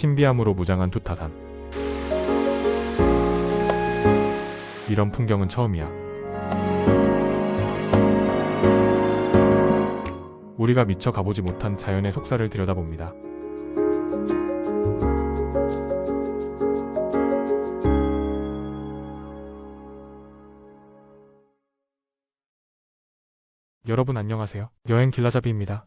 신비함으로 무장한 툭타산. 이런 풍경은 처음이야. 우리가 미처 가보지 못한 자연의 속살을 들여다봅니다. 여러분 안녕하세요. 여행 길라잡이입니다.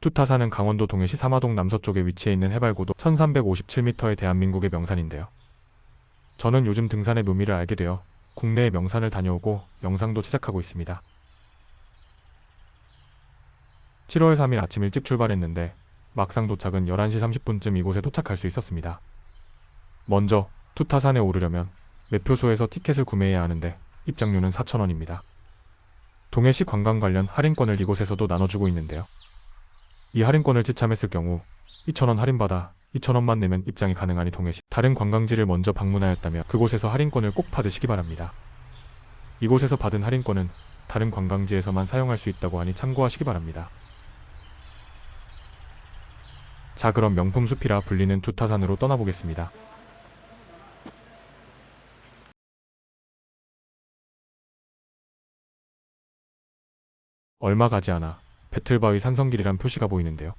툭타산은 강원도 동해시 사마동 남서쪽에 위치해 있는 해발고도 1357m의 대한민국의 명산인데요. 저는 요즘 등산의 묘미를 알게 되어 국내의 명산을 다녀오고 영상도 제작하고 있습니다. 7월 3일 아침 일찍 출발했는데 막상 도착은 11시 30분쯤 이곳에 도착할 수 있었습니다. 먼저 툭타산에 오르려면 매표소에서 티켓을 구매해야 하는데 입장료는 4,000원입니다. 동해시 관광 관련 할인권을 이곳에서도 나눠주고 있는데요. 이 할인권을 지참했을 경우 2,000원 할인받아 2,000원만 내면 입장이 가능하니 동해시 다른 관광지를 먼저 방문하였다며 그곳에서 할인권을 꼭 받으시기 바랍니다. 이곳에서 받은 할인권은 다른 관광지에서만 사용할 수 있다고 하니 참고하시기 바랍니다. 자, 그럼 명품 숲이라 불리는 툭타산으로 떠나보겠습니다. 얼마 가지 않아 배틀바위 산성길이란 표시가 보이는데요.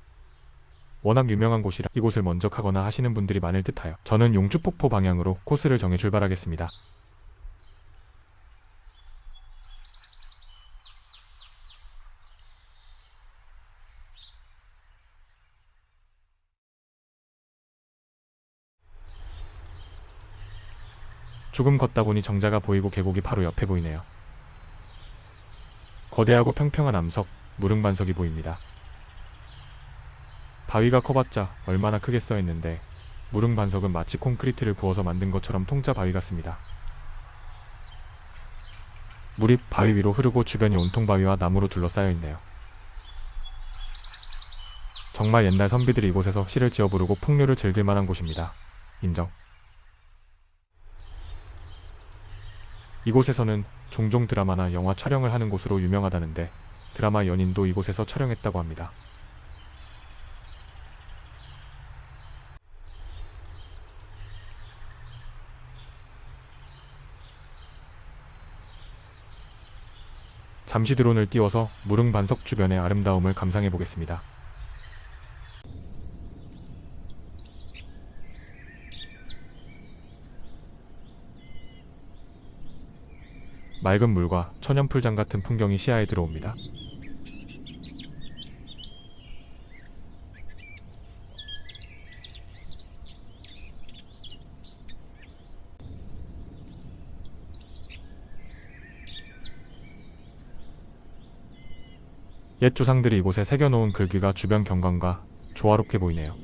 워낙 유명한 곳이라 이곳을 먼저 가거나 하시는 분들이 많을 듯하여 저는 용주폭포 방향으로 코스를 정해 출발하겠습니다. 조금 걷다 보니 정자가 보이고 계곡이 바로 옆에 보이네요. 거대하고 평평한 암석, 무릉반석이 보입니다. 바위가 커봤자 얼마나 크겠어 했는데 무릉반석은 마치 콘크리트를 부어서 만든 것처럼 통짜 바위 같습니다. 물이 바위 위로 흐르고 주변이 온통 바위와 나무로 둘러싸여 있네요. 정말 옛날 선비들이 이곳에서 시를 지어 부르고 풍류를 즐길 만한 곳입니다. 인정. 이곳에서는 종종 드라마나 영화 촬영을 하는 곳으로 유명하다는데 드라마 연인도 이곳에서 촬영했다고 합니다. 잠시 드론을 띄워서 무릉반석 주변의 아름다움을 감상해 보겠습니다. 맑은 물과 천연풀장 같은 풍경이 시야에 들어옵니다. 옛 조상들이 이곳에 새겨놓은 글귀가 주변 경관과 조화롭게 보이네요.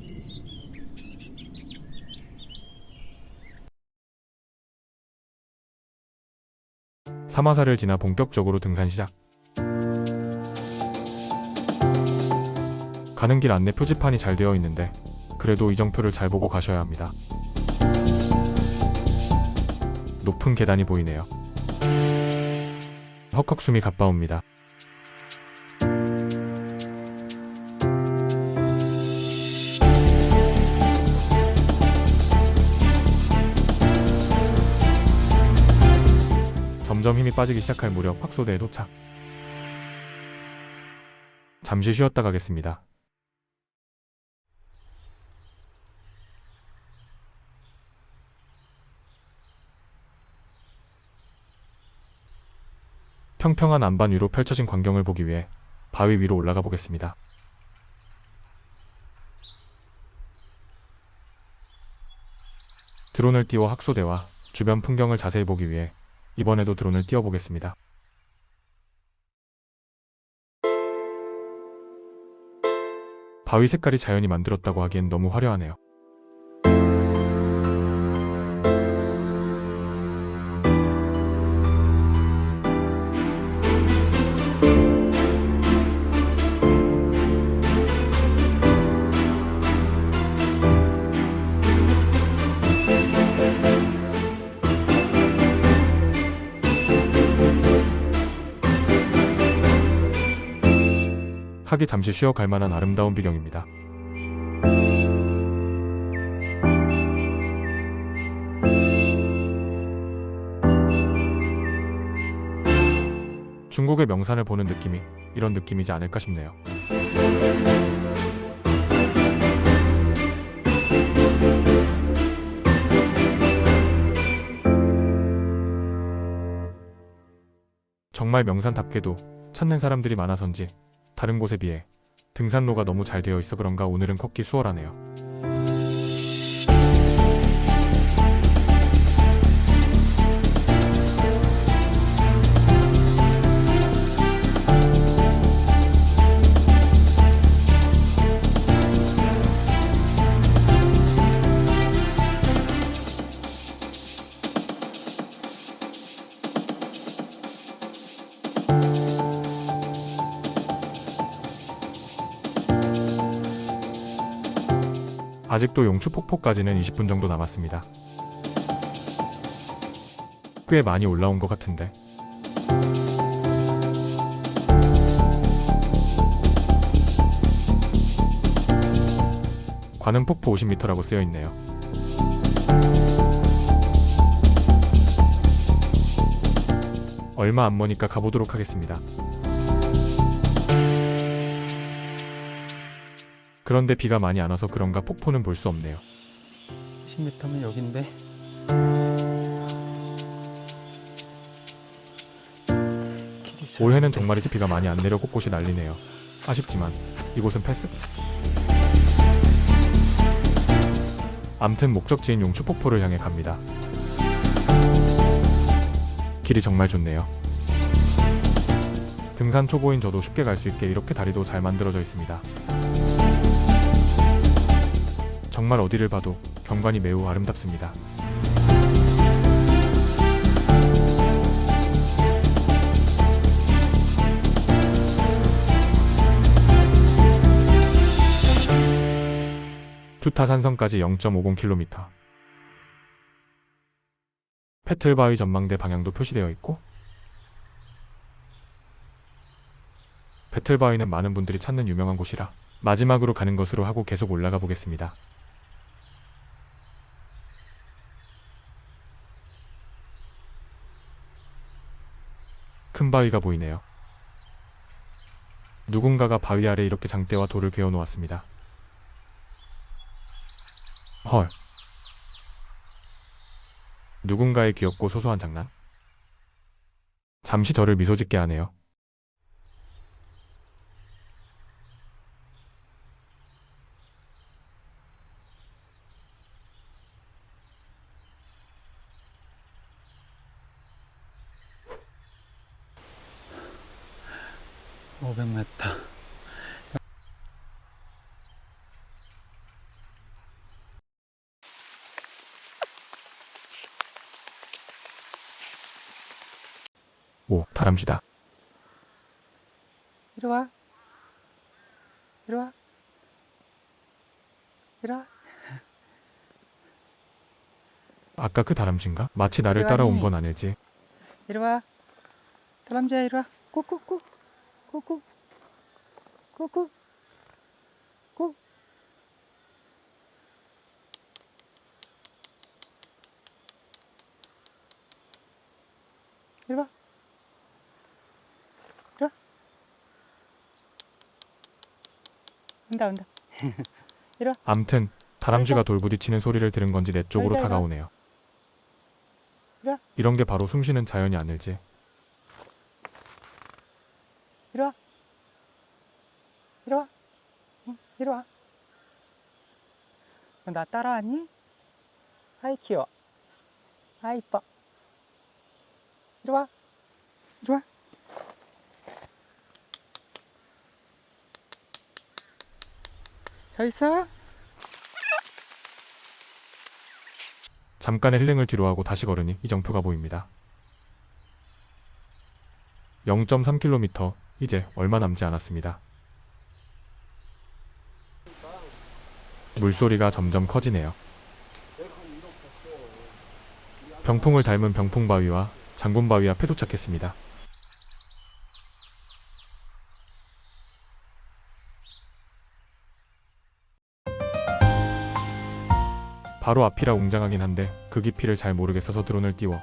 사마사를 지나 본격적으로 등산 시작. 가는 길 안내 표지판이 잘 되어 있는데 그래도 이정표를 잘 보고 가셔야 합니다. 높은 계단이 보이네요. 헉헉 숨이 가빠옵니다. 점점 힘이 빠지기 시작할 무렵 확소대에 도착. 잠시 쉬었다 가겠습니다. 평평한 안반 위로 펼쳐진 광경을 보기 위해 바위 위로 올라가 보겠습니다. 드론을 띄워 학소대와 주변 풍경을 자세히 보기 위해 이번에도 드론을 띄워보겠습니다. 바위 색깔이 자연이 만들었다고 하기엔 너무 화려하네요. 하기 잠시 쉬어갈 만한 아름다운 비경입니다. 속의 명산을 보는 느낌이 이런 느낌이지 않을까 싶네요. 정말 명산답게도 찾는 사람들이 많아서인지 다른 곳에 비해 등산로가 너무 잘 되어 있어 그런가 오늘은 걷기 수월하네요. 아직도 용추폭포까지는 20분 정도 남았습니다. 꽤 많이 올라온 것 같은데. 관음폭포 50m라고 쓰여있네요. 얼마 안 머니까 가보도록 하겠습니다. 그런데 비가 많이 안 와서 그런가 폭포는 볼 수 없네요. 10m면 여긴데. 올해는 정말이지 비가 많이 안 내려 곳곳이 난리네요. 아쉽지만 이곳은 패스. 암튼 목적지인 용추폭포를 향해 갑니다. 길이 정말 좋네요. 등산 초보인 저도 쉽게 갈 수 있게 이렇게 다리도 잘 만들어져 있습니다. 정말 어디를 봐도 경관이 매우 아름답습니다. 투타 산성까지 0.50km. 페틀바위 전망대 방향도 표시되어 있고, 페틀바위는 많은 분들이 찾는 유명한 곳이라 마지막으로 가는 것으로 하고 계속 올라가 보겠습니다. 큰 바위가 보이네요. 누군가가 바위 아래 이렇게 장대와 돌을 괴어 놓았습니다. 헐. 누군가의 귀엽고 소소한 장난? 잠시 저를 미소 짓게 하네요. 오 500m. 오, 다람쥐다. 이리 와. 이리 와. 이리 와. 아까 그 다람쥐인가? 마치 나를 따라온 건 아닐지. 이리 와. 다람쥐야 이리 와. 꾹꾹꾹. 꾹꾹. 꾹꾹. 꾹. 이리 와. 이리 와. 온다 온다. 이리 와. 암튼 다람쥐가 돌 부딪히는 소리를 들은 건지 내 쪽으로 이리 와. 다가오네요. 이리 와. 이런 게 바로 숨쉬는 자연이 아닐지. 이리 와. 이리 와. 응, 이리 와. 나 따라왔니? 아이 귀여워. 아이 이뻐. 이리 와. 이리 와. 잘 있어? 잠깐의 힐링을 뒤로하고 다시 걸으니 이정표가 보입니다. 0.3km, 이제 얼마 남지 않았습니다. 물소리가 점점 커지네요. 병풍을 닮은 병풍바위와 장군바위 앞에 도착했습니다. 바로 앞이라 웅장하긴 한데 그 깊이를 잘 모르겠어서 드론을 띄워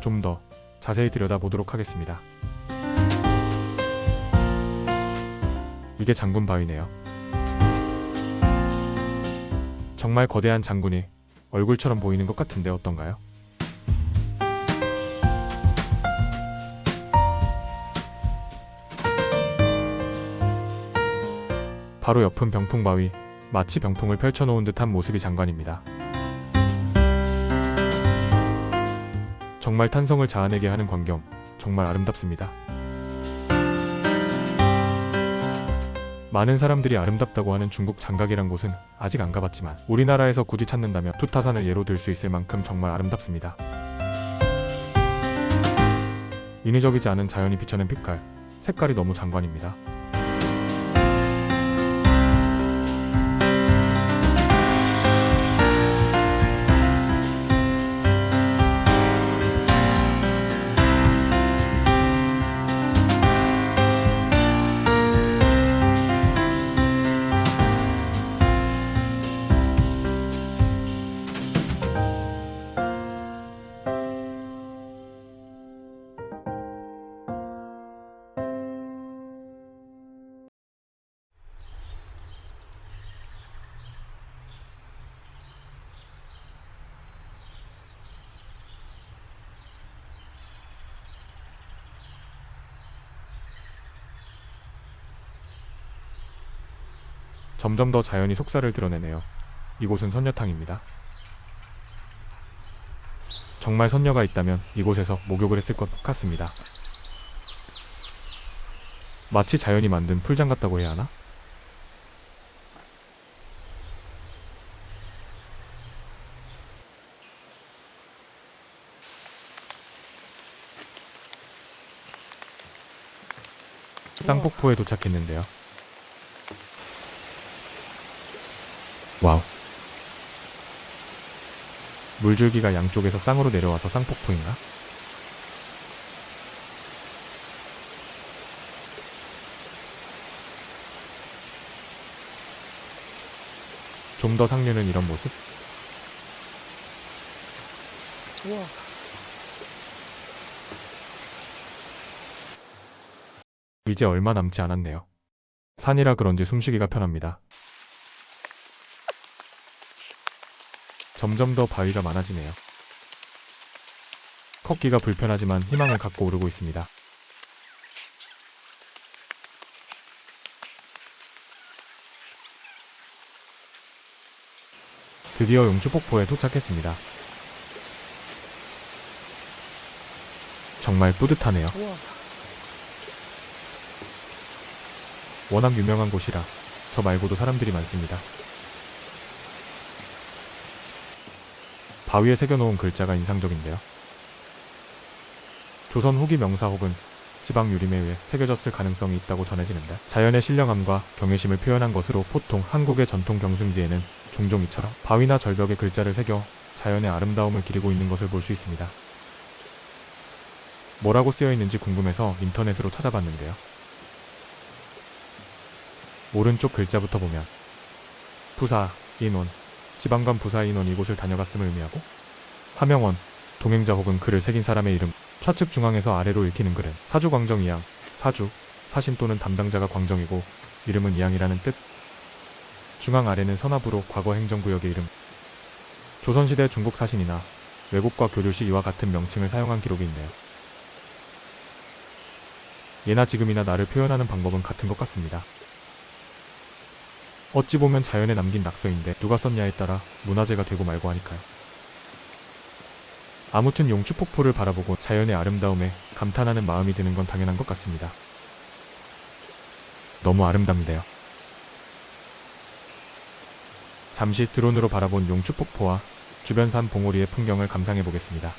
좀 더 자세히 들여다보도록 하겠습니다. 이게 장군 바위네요. 정말 거대한 장군이 얼굴처럼 보이는 것 같은데 어떤가요? 바로 옆은 병풍바위, 마치 병풍을 펼쳐놓은 듯한 모습이 장관입니다. 정말 탄성을 자아내게 하는 광경, 정말 아름답습니다. 많은 사람들이 아름답다고 하는 중국 장각이란 곳은 아직 안 가봤지만 우리나라에서 굳이 찾는다면 투타산을 예로 들 수 있을 만큼 정말 아름답습니다. 인위적이지 않은 자연이 비춰낸 빛깔, 색깔이 너무 장관입니다. 점점 더 자연이 속살을 드러내네요. 이곳은 선녀탕입니다. 정말 선녀가 있다면 이곳에서 목욕을 했을 것 같습니다. 마치 자연이 만든 풀장 같다고 해야 하나? 쌍폭포에 도착했는데요. 와우. 물줄기가 양쪽에서 쌍으로 내려와서 쌍폭포인가? 좀 더 상류는 이런 모습? 우와. 이제 얼마 남지 않았네요. 산이라 그런지 숨쉬기가 편합니다. 점점 더 바위가 많아지네요. 걷기가 불편하지만 희망을 갖고 오르고 있습니다. 드디어 용추폭포에 도착했습니다. 정말 뿌듯하네요. 우와. 워낙 유명한 곳이라 저 말고도 사람들이 많습니다. 바위에 새겨놓은 글자가 인상적인데요. 조선 후기 명사 혹은 지방 유림에 의해 새겨졌을 가능성이 있다고 전해지는데 자연의 신령함과 경외심을 표현한 것으로 보통 한국의 전통 경승지에는 종종 이처럼 바위나 절벽에 글자를 새겨 자연의 아름다움을 기리고 있는 것을 볼 수 있습니다. 뭐라고 쓰여 있는지 궁금해서 인터넷으로 찾아봤는데요. 오른쪽 글자부터 보면 부사, 인원, 지방관 부사 인원 이곳을 다녀갔음을 의미하고 하명원, 동행자 혹은 글을 새긴 사람의 이름, 좌측 중앙에서 아래로 읽히는 글은 사주광정 이양, 사주, 사신 또는 담당자가 광정이고 이름은 이양이라는 뜻. 중앙 아래는 선압으로 과거 행정구역의 이름. 조선시대 중국 사신이나 외국과 교류 시 이와 같은 명칭을 사용한 기록이 있네요. 예나 지금이나 나를 표현하는 방법은 같은 것 같습니다. 어찌 보면 자연에 남긴 낙서인데 누가 썼냐에 따라 문화재가 되고 말고 하니까요. 아무튼 용추폭포를 바라보고 자연의 아름다움에 감탄하는 마음이 드는 건 당연한 것 같습니다. 너무 아름답네요. 잠시 드론으로 바라본 용추폭포와 주변 산 봉우리의 풍경을 감상해 보겠습니다.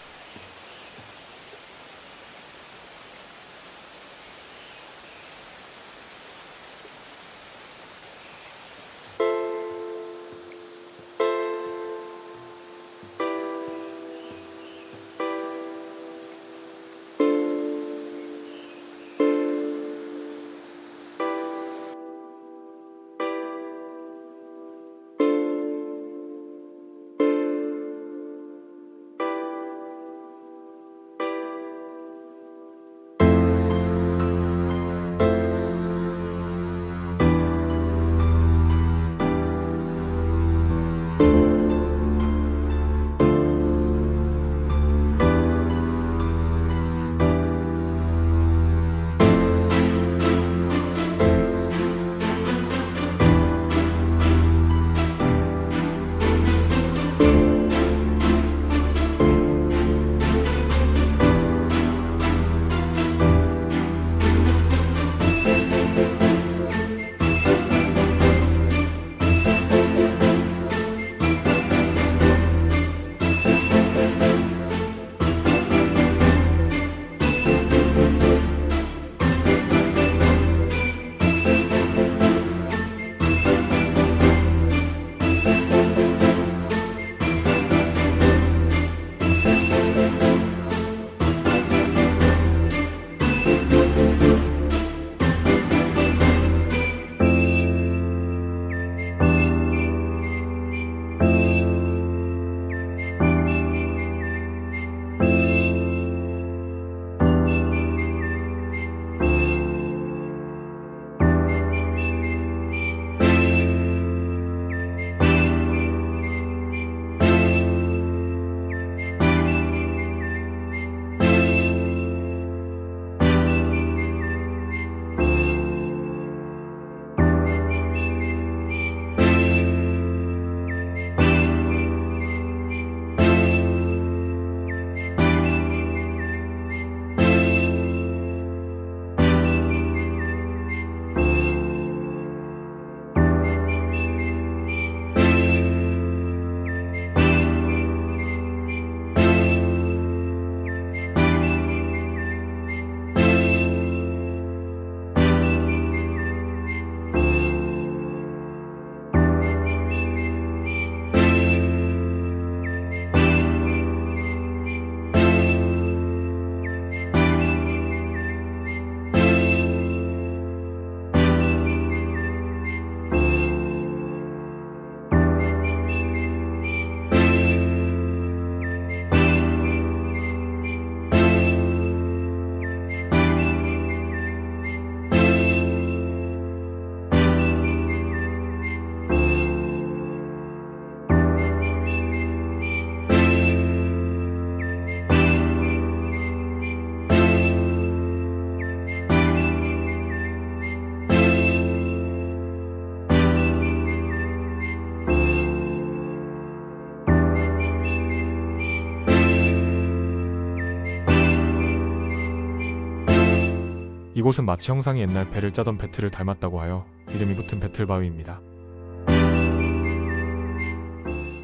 이곳은 마치 형상이 옛날 배를 짜던 배틀을 닮았다고 하여 이름이 붙은 배틀바위입니다.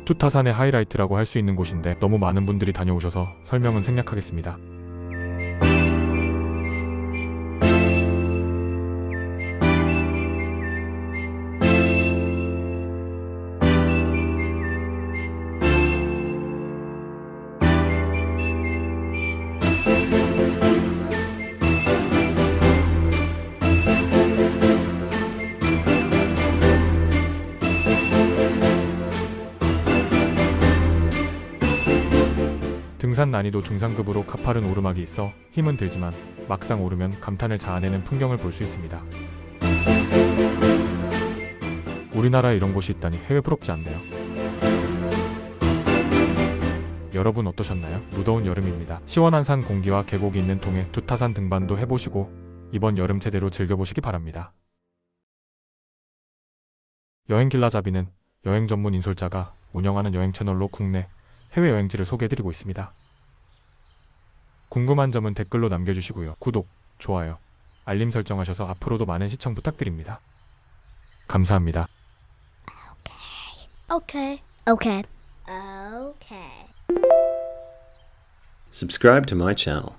투타산의 하이라이트라고 할 수 있는 곳인데 너무 많은 분들이 다녀오셔서 설명은 생략하겠습니다. 등산 난이도 중상급으로 가파른 오르막이 있어 힘은 들지만 막상 오르면 감탄을 자아내는 풍경을 볼 수 있습니다. 우리나라에 이런 곳이 있다니 해외 부럽지 않네요. 여러분 어떠셨나요? 무더운 여름입니다. 시원한 산 공기와 계곡이 있는 동해 투타산 등반도 해보시고 이번 여름 제대로 즐겨보시기 바랍니다. 여행길라잡이는 여행 전문 인솔자가 운영하는 여행 채널로 국내, 해외 여행지를 소개해드리고 있습니다. 궁금한 점은 댓글로 남겨주시고요. 구독, 좋아요, 알림 설정하셔서 앞으로도 많은 시청 부탁드립니다. 감사합니다. Okay. Okay. Okay. Subscribe to my channel.